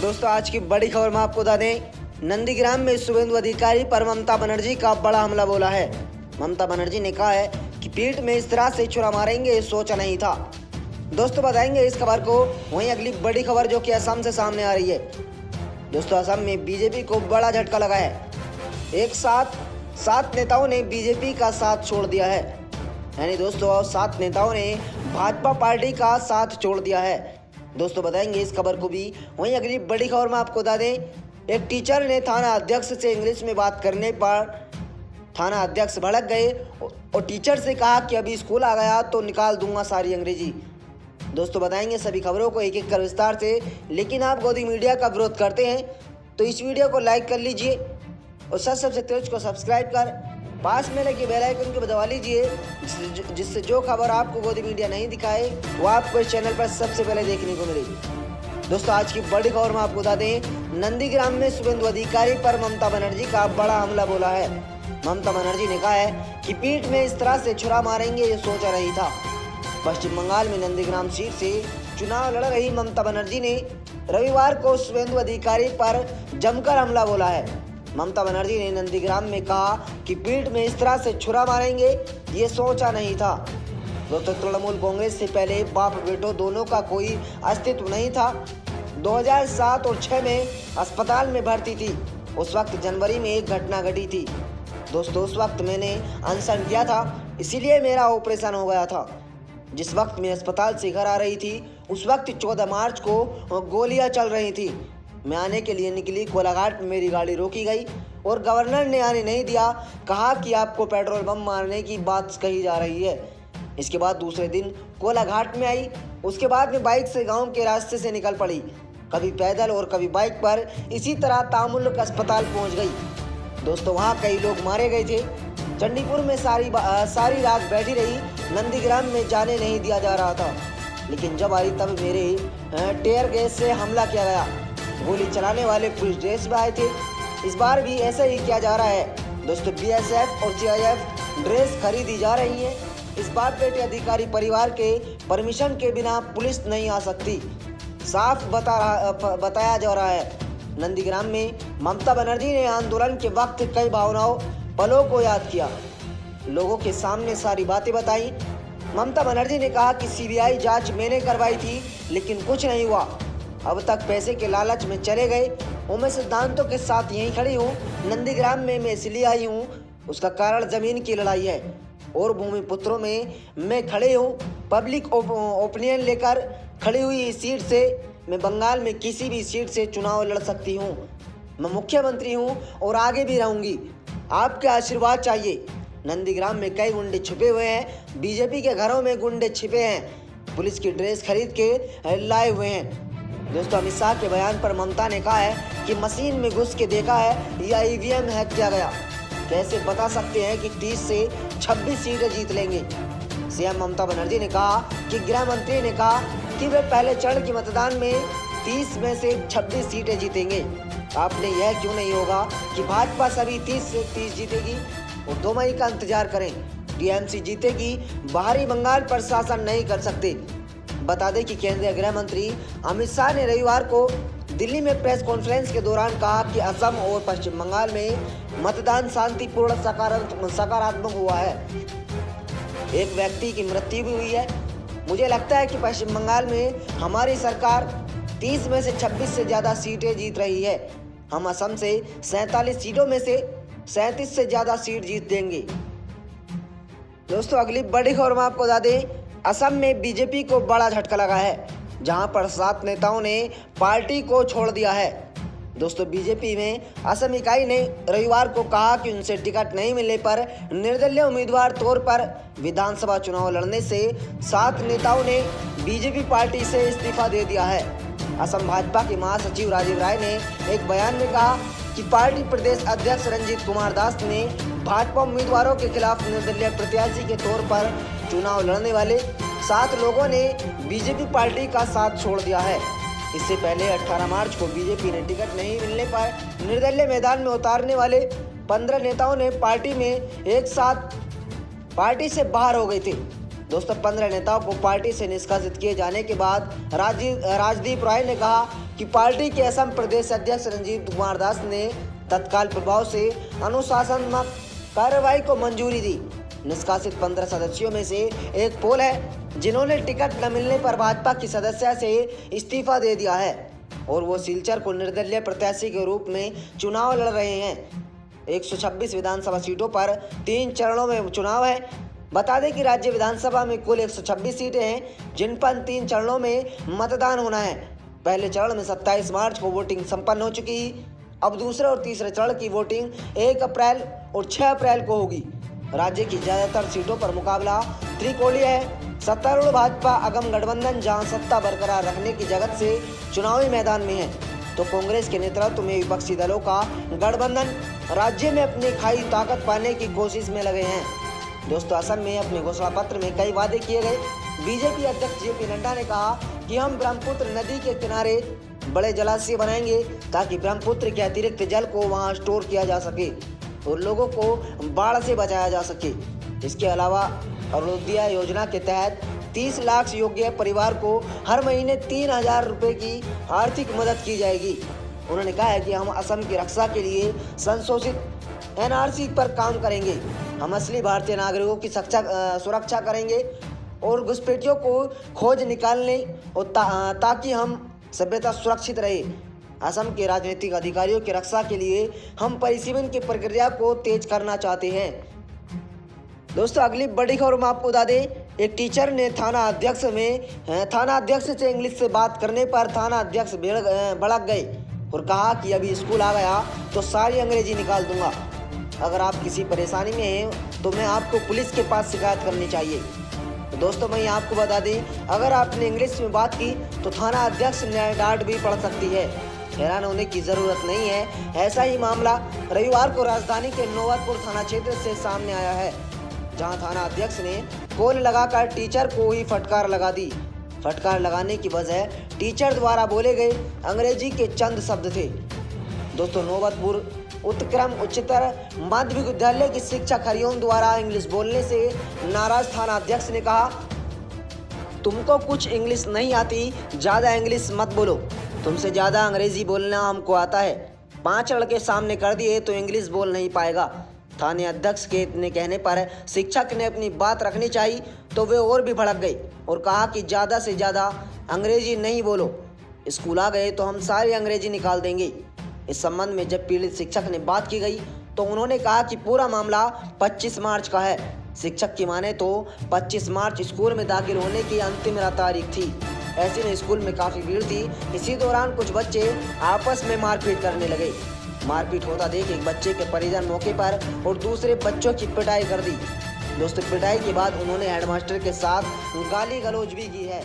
दोस्तों आज की बड़ी खबर में आपको बता दें, नंदीग्राम में शुभेंदु अधिकारी पर ममता बनर्जी का बड़ा हमला बोला है। ममता बनर्जी ने कहा है कि पीठ में इस तरह से छुरा मारेंगे ये सोचा नहीं था। दोस्तों बताएंगे इस खबर को। वहीं अगली बड़ी खबर जो कि असम से सामने आ रही है। दोस्तों असम में बीजेपी को बड़ा झटका लगा है। एक साथ 7 नेताओं ने बीजेपी का साथ छोड़ दिया है। यानी दोस्तों 7 नेताओं ने भाजपा पार्टी का साथ छोड़ दिया है। दोस्तों बताएंगे इस खबर को भी। वहीं अगली बड़ी खबर में आपको बता दें, एक टीचर ने थाना अध्यक्ष से इंग्लिश में बात करने पर थाना अध्यक्ष भड़क गए और टीचर से कहा कि अभी स्कूल आ गया तो निकाल दूंगा सारी अंग्रेजी। दोस्तों बताएंगे सभी खबरों को एक एक कर विस्तार से। लेकिन आप गोदी मीडिया का विरोध करते हैं तो इस वीडियो को लाइक कर लीजिए और सबसे तेज को सब्सक्राइब कर पास में लगे बेल आइकन को दबा लीजिए, जिससे जो खबर आपको गोदी मीडिया नहीं दिखाए वो आपको इस चैनल पर सबसे पहले देखने को मिलेगी। दोस्तों आज की बड़ी खबर में आपको बता दें, नंदीग्राम में शुभेंदु अधिकारी पर ममता बनर्जी का बड़ा हमला बोला है। ममता बनर्जी ने कहा है कि पीठ में इस तरह से छुरा मारेंगे ये सोचा नहीं था। पश्चिम बंगाल में नंदीग्राम सीट से चुनाव लड़ रही ममता बनर्जी ने रविवार को शुभेंदु अधिकारी पर जमकर हमला बोला है। ममता बनर्जी ने नंदीग्राम में कहा कि पीठ में इस तरह से छुरा मारेंगे ये सोचा नहीं था। दोस्तों तृणमूल कांग्रेस से पहले बाप बेटो दोनों का कोई अस्तित्व नहीं था। 2007 और 2006 में अस्पताल में भर्ती थी। उस वक्त जनवरी में एक घटना घटी थी। दोस्तों उस वक्त मैंने अनशन किया था, इसीलिए मेरा ऑपरेशन हो गया था। जिस वक्त मैं अस्पताल से घर आ रही थी उस वक्त 14 मार्च को गोलियां चल रही थी। मैं आने के लिए निकली, कोलाघाट में मेरी गाड़ी रोकी गई और गवर्नर ने आने नहीं दिया। कहा कि आपको पेट्रोल बम मारने की बात कही जा रही है। इसके बाद दूसरे दिन कोलाघाट में आई। उसके बाद मैं बाइक से गांव के रास्ते से निकल पड़ी, कभी पैदल और कभी बाइक पर। इसी तरह तामुल्लुक अस्पताल पहुंच गई। दोस्तों वहाँ कई लोग मारे गए थे। चंडीपुर में सारी रात बैठी रही। नंदीग्राम में जाने नहीं दिया जा रहा था, लेकिन जब आई तब मेरे टेयर गैस से हमला किया गया। गोली चलाने वाले पुलिस ड्रेस में आए थे। इस बार भी ऐसा ही किया जा रहा है। दोस्तों बीएसएफ और सीआईएफ ड्रेस खरीदी जा रही है। इस बार बेटे अधिकारी परिवार के परमिशन के बिना पुलिस नहीं आ सकती, साफ बताया जा रहा है। नंदीग्राम में ममता बनर्जी ने आंदोलन के वक्त कई पलों को याद किया, लोगों के सामने सारी बातें बताई। ममता बनर्जी ने कहा कि सीबीआई जांच मैंने करवाई थी लेकिन कुछ नहीं हुआ। अब तक पैसे के लालच में चले गए और मैं सिद्धांतों के साथ यहीं खड़ी हूँ। नंदीग्राम में मैं इसलिए आई हूँ, उसका कारण जमीन की लड़ाई है और भूमिपुत्रों में मैं खड़े हूँ। पब्लिक ओपिनियन लेकर खड़ी हुई इस सीट से मैं बंगाल में किसी भी सीट से चुनाव लड़ सकती हूँ। मैं मुख्यमंत्री हूँ और आगे भी रहूँगी। आपके आशीर्वाद चाहिए। नंदीग्राम में कई गुंडे छुपे हुए हैं। बीजेपी के घरों में गुंडे छिपे हैं। पुलिस की ड्रेस खरीद के लाए हुए हैं। दोस्तों अमित शाह के बयान पर ममता ने कहा है कि मशीन में घुस के देखा है या ईवीएम हैक किया गया। कैसे बता सकते हैं कि 30 से 26 सीटें जीत लेंगे। सीएम ममता बनर्जी ने कहा कि गृह मंत्री ने कहा कि वे पहले चरण के मतदान में 30 में से 26 सीटें जीतेंगे। आपने यह क्यों नहीं होगा कि भाजपा सभी 30 से 30 जीतेगी और 2 मई का इंतजार करें। टीएमसी जीतेगी, बाहरी बंगाल पर शासन नहीं कर सकते। बता दें कि केंद्रीय गृह मंत्री अमित शाह ने रविवार को दिल्ली में प्रेस कॉन्फ्रेंस के दौरान कहा कि असम और पश्चिम बंगाल में मतदान शांतिपूर्ण सकारात्मक हुआ है। एक व्यक्ति की मृत्यु भी हुई है। मुझे लगता है कि पश्चिम बंगाल में हमारी सरकार 30 में से 26 से ज़्यादा सीटें जीत रही है। हम असम से 47 सीटों में से 37 से ज़्यादा सीट जीत देंगे। दोस्तों अगली बड़ी खबर में आपको बता दें, असम में बीजेपी को बड़ा झटका लगा है, जहां पर 7 नेताओं ने पार्टी को छोड़ दिया है। दोस्तों बीजेपी में असम इकाई ने रविवार को कहा कि उनसे टिकट नहीं मिलने पर निर्दलीय उम्मीदवार तौर पर विधानसभा चुनाव लड़ने से 7 नेताओं ने बीजेपी पार्टी से इस्तीफा दे दिया है। असम भाजपा के महासचिव राजीव राय ने एक बयान में कहा कि पार्टी प्रदेश अध्यक्ष रंजीत कुमार दास ने भाजपा उम्मीदवारों के खिलाफ निर्दलीय प्रत्याशी के तौर पर चुनाव लड़ने वाले 7 लोगों ने बीजेपी पार्टी का साथ छोड़ दिया है। इससे पहले 18 मार्च को बीजेपी ने टिकट नहीं मिलने पर निर्दलीय मैदान में उतारने वाले 15 नेताओं ने पार्टी में एक साथ पार्टी से बाहर हो गए थे। दोस्तों 15 नेताओं को पार्टी से निष्कासित किए जाने के बाद राजदीप राय ने कहा कि पार्टी के असम प्रदेश अध्यक्ष रंजीत कुमार दास ने तत्काल प्रभाव से अनुशासनात्मक कार्रवाई को मंजूरी दी। निष्कासित 15 सदस्यों में से एक पोल है जिन्होंने टिकट न मिलने पर भाजपा की सदस्यता से इस्तीफा दे दिया है और वो सिलचर को निर्दलीय प्रत्याशी के रूप में चुनाव लड़ रहे हैं। 126 विधानसभा सीटों पर 3 चरणों में चुनाव है। बता दें कि राज्य विधानसभा में कुल 126 सीटें हैं जिन पर 3 चरणों में मतदान होना है। पहले चरण में 27 मार्च को वोटिंग संपन्न हो चुकी है। अब दूसरे और तीसरे चरण की वोटिंग 1 अप्रैल और 6 अप्रैल को होगी। राज्य की ज्यादातर सीटों पर मुकाबला त्रिकोणीय है। सत्तारूढ़ भाजपा अगम गठबंधन जहां सत्ता बरकरार रखने की जगत से चुनावी मैदान में है, तो कांग्रेस के नेतृत्व में विपक्षी दलों का गठबंधन राज्य में अपनी खाई ताकत पाने की कोशिश में लगे हैं। दोस्तों, असम में अपने घोषणा पत्र में कई वादे किए गए। बीजेपी अध्यक्ष जेपी नड्डा ने कहा कि हम ब्रह्मपुत्र नदी के किनारे बड़े जलाशय बनाएंगे ताकि ब्रह्मपुत्र के अतिरिक्त जल को वहां स्टोर किया जा सके और लोगों को बाढ़ से बचाया जा सके। इसके अलावा अरुणोदय योजना के तहत 30 लाख योग्य परिवार को हर महीने 3,000 रुपये की आर्थिक मदद की जाएगी। उन्होंने कहा है कि हम असम की रक्षा के लिए संशोधित एनआरसी पर काम करेंगे। हम असली भारतीय नागरिकों की सुरक्षा करेंगे और घुसपैठियों को खोज निकालने और ताकि हम सभ्यता सुरक्षित रहे। असम के राजनीतिक अधिकारियों की रक्षा के लिए हम परिसीमन की प्रक्रिया को तेज करना चाहते हैं। दोस्तों, अगली बड़ी खबर में आपको बता दें, एक टीचर ने थाना अध्यक्ष से इंग्लिश से बात करने पर थाना अध्यक्ष भड़क गए और कहा कि अभी स्कूल आ गया तो सारी अंग्रेजी निकाल दूंगा। अगर आप किसी परेशानी में हैं तो मैं आपको पुलिस के पास शिकायत करनी चाहिए। तो दोस्तों, मैं आपको बता दें, अगर आपने इंग्लिश में बात की तो थाना अध्यक्ष ने डांट भी पड़ सकती है। हैरान होने की जरूरत नहीं है। ऐसा ही मामला रविवार को राजधानी के नौबतपुर थाना क्षेत्र से सामने आया है, जहां थाना अध्यक्ष ने कॉल लगाकर टीचर को ही फटकार लगा दी। फटकार लगाने की वजह टीचर द्वारा बोले गए अंग्रेजी के चंद शब्द थे। दोस्तों, नौबतपुर उत्क्रम उच्चतर माध्यमिक विद्यालय की शिक्षक हरिओम द्वारा इंग्लिश बोलने से नाराज थाना अध्यक्ष ने कहा, तुमको कुछ इंग्लिश नहीं आती, ज़्यादा इंग्लिश मत बोलो, तुमसे ज़्यादा अंग्रेजी बोलना हमको आता है। 5 लड़के सामने कर दिए तो इंग्लिश बोल नहीं पाएगा। थाने अध्यक्ष के इतने कहने पर शिक्षक ने अपनी बात रखनी चाहिए तो वे और भी भड़क गए और कहा कि ज़्यादा से ज़्यादा अंग्रेजी नहीं बोलो, स्कूल आ गए तो हम सारी अंग्रेजी निकाल देंगे। इस संबंध में जब पीड़ित शिक्षक ने बात की गई तो उन्होंने कहा कि पूरा मामला 25 मार्च का है। शिक्षक की माने तो 25 मार्च स्कूल में दाखिल होने की अंतिम तारीख थी। ऐसे में स्कूल में काफ़ी भीड़ थी। इसी दौरान कुछ बच्चे आपस में मारपीट करने लगे। मारपीट होता देख एक बच्चे के परिजन मौके पर और दूसरे बच्चों की पिटाई कर दी। दोस्तों, पिटाई के बाद उन्होंने हेडमास्टर के साथ गाली गलौज भी की है।